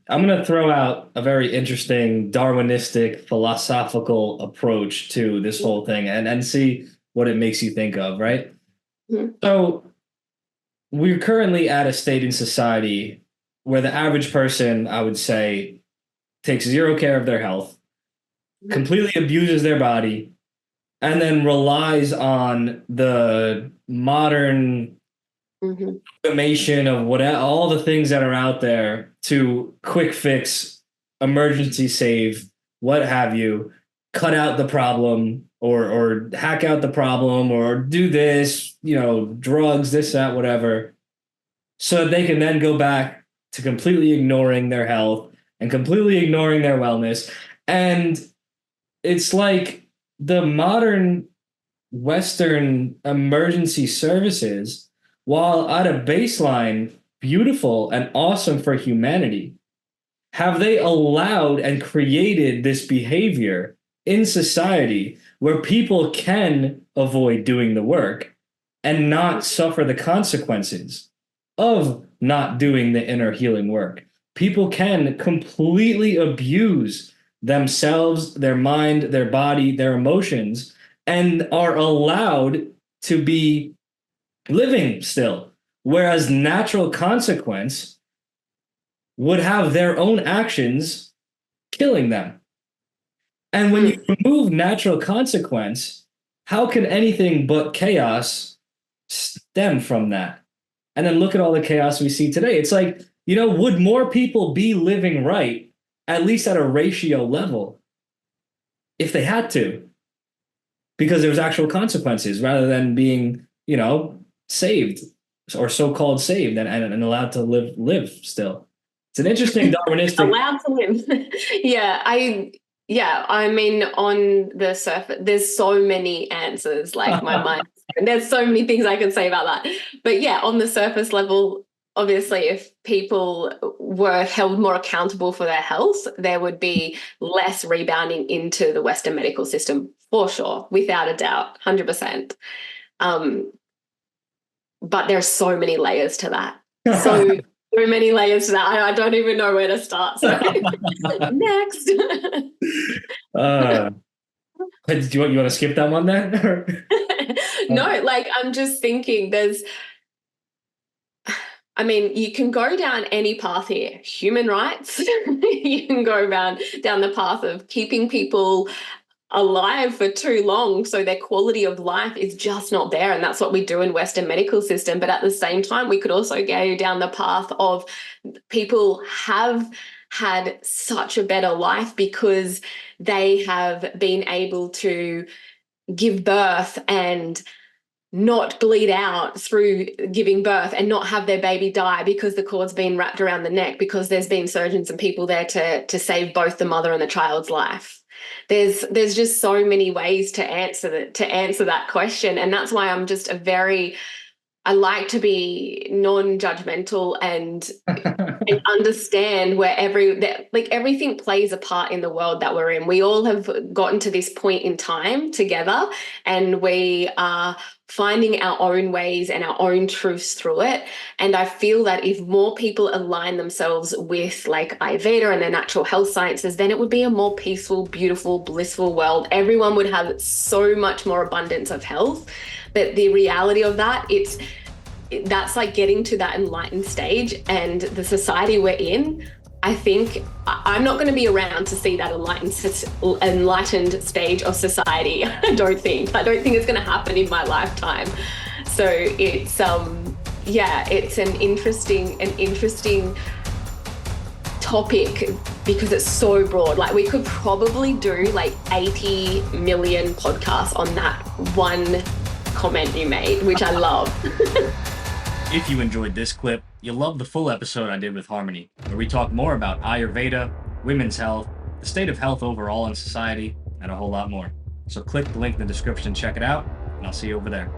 I'm going to throw out a very interesting Darwinistic philosophical approach to this whole thing and see what it makes you think of, right? Mhm. So we're currently at a state in society where the average person, I would say, takes zero care of their health, completely abuses their body, and then relies on the modern Mhm. automation of what all the things that are out there to quick fix, emergency save, what have you, cut out the problem or hack out the problem or do this, drugs, this, that, whatever, so that they can then go back to completely ignoring their health and completely ignoring their wellness. And it's like the modern Western emergency services, while at a baseline beautiful and awesome for humanity, have they allowed and created this behavior in society where people can avoid doing the work and not suffer the consequences of not doing the inner healing work? People can completely abuse themselves, their mind, their body, their emotions, and are allowed to be living still. Whereas natural consequence would have their own actions killing them. And when you Mm. remove natural consequence, how can anything but chaos stem from that? And then look at all the chaos we see today. It's like, would more people be living right, at least at a ratio level, if they had to? Because there was actual consequences rather than being, saved or so-called saved and allowed to live still. It's an interesting Darwinistic. Allowed to live. I mean, on the surface, there's so many answers, like my mind. There's so many things I can say about that. But yeah, on the surface level, obviously, if people were held more accountable for their health, there would be less rebounding into the Western medical system for sure, without a doubt, 100%. Um, but there's so many layers to that. So many layers to that. I don't even know where to start. So next. uh, do you want to skip that one then? No, like I'm just thinking I mean, you can go down any path here. Human rights, you can go down the path of keeping people alive for too long so their quality of life is just not there, and that's what we do in Western medical system. But at the same time, we could also go down the path of people have had such a better life because they have been able to give birth and not bleed out through giving birth and not have their baby die because the cord's been wrapped around the neck because there's been surgeons and people there to save both the mother and the child's life. There's just so many ways to answer that question, and that's why I like to be non-judgmental and understand where everything plays a part in the world that we're in. We all have gotten to this point in time together, and we are finding our own ways and our own truths through it. And I feel that if more people align themselves with like Ayurveda and the natural health sciences, then it would be a more peaceful, beautiful, blissful world. Everyone would have so much more abundance of health. But the reality of that's like getting to that enlightened stage, and the society we're in, I think I'm not going to be around to see that enlightened stage of society. I don't think it's going to happen in my lifetime. So it's it's an interesting topic because it's so broad. Like we could probably do like 80 million podcasts on that one comment you made, which I love. If you enjoyed this clip, you'll love the full episode I did with Harmony, where we talk more about Ayurveda, women's health, the state of health overall in society, and a whole lot more. So click the link in the description, check it out, and I'll see you over there.